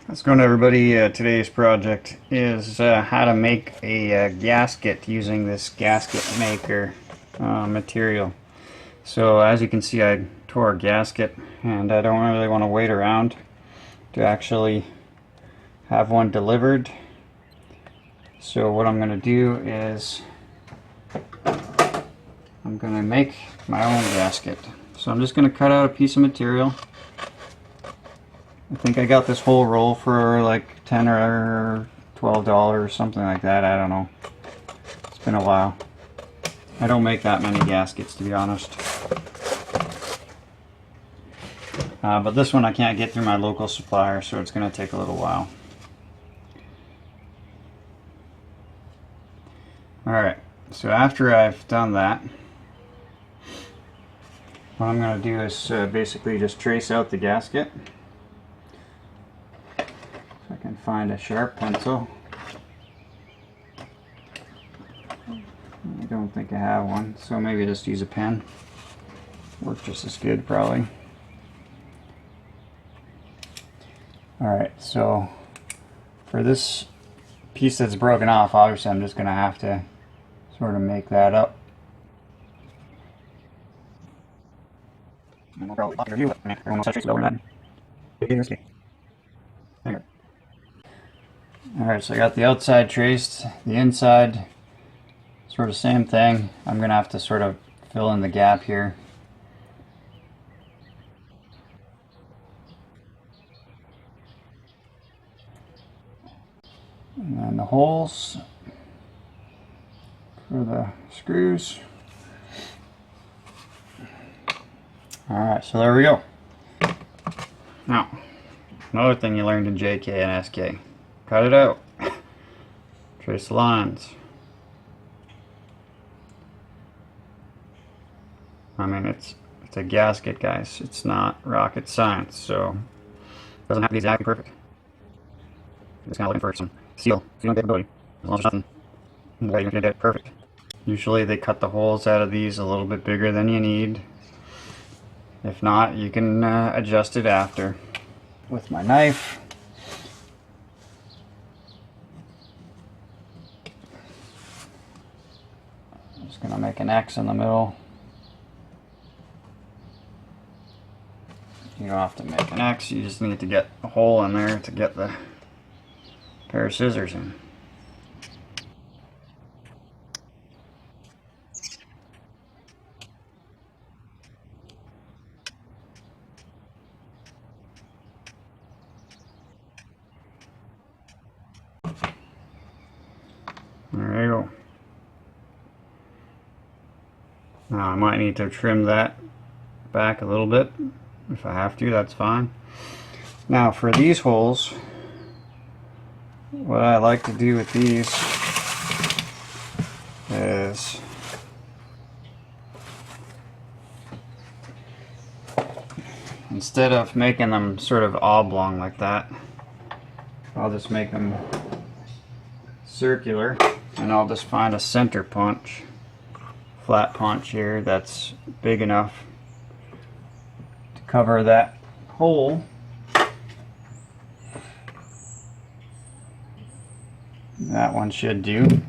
What's going on, everybody? Today's project is how to make a gasket using this gasket maker material. So as you can see, I tore a gasket and I don't really want to wait around to actually have one delivered. So what I'm going to do is I'm going to make my own gasket. So I'm just going to cut out a piece of material. I think I got this whole roll for like $10 or $12, something like that. I don't know. It's been a while. I don't make that many gaskets, to be honest. But this one I can't get through my local supplier, so it's going to take a little while. Alright, so after I've done that, what I'm going to do is basically just trace out the gasket. I can find a sharp pencil. I don't think I have one, so maybe just use a pen. Work just as good, probably. Alright, so for this piece that's broken off, obviously I'm just going to have to sort of make that up. And we'll probably review it. Alright, so I got the outside traced, the inside sort of same thing. I'm going to have to sort of fill in the gap here. And then the holes for the screws. Alright, so there we go. Now, another thing you learned in JK and SK. Cut it out. Trace the lines. I mean, it's a gasket, guys. It's not rocket science, so it doesn't have to be exactly perfect. I'm just kind of looking for some sealing capability. As long as there's nothing in the way, you're going to get it perfect. Usually they cut the holes out of these a little bit bigger than you need. If not, you can adjust it after. With my knife, I'm just going to make an X in the middle. You don't have to make an X, you just need to get a hole in there to get the pair of scissors in. There you go. Now I might need to trim that back a little bit. If I have to, that's fine. Now for these holes, what I like to do with these is instead of making them sort of oblong like that, I'll just make them circular, and I'll just find a center punch, flat punch here that's big enough to cover that hole. That one should do.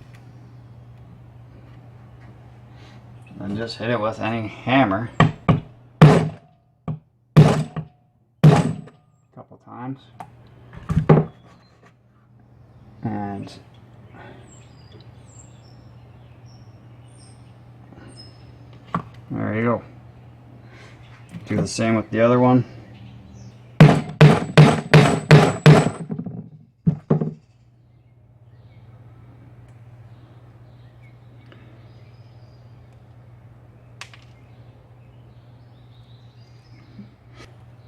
And just hit it with any hammer a couple times. And there you go. Do the same with the other one.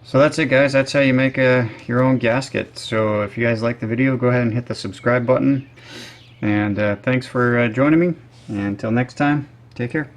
So that's it, guys. That's how you make your own gasket. So if you guys like the video, go ahead and hit the subscribe button. And thanks for joining me. And until next time, take care.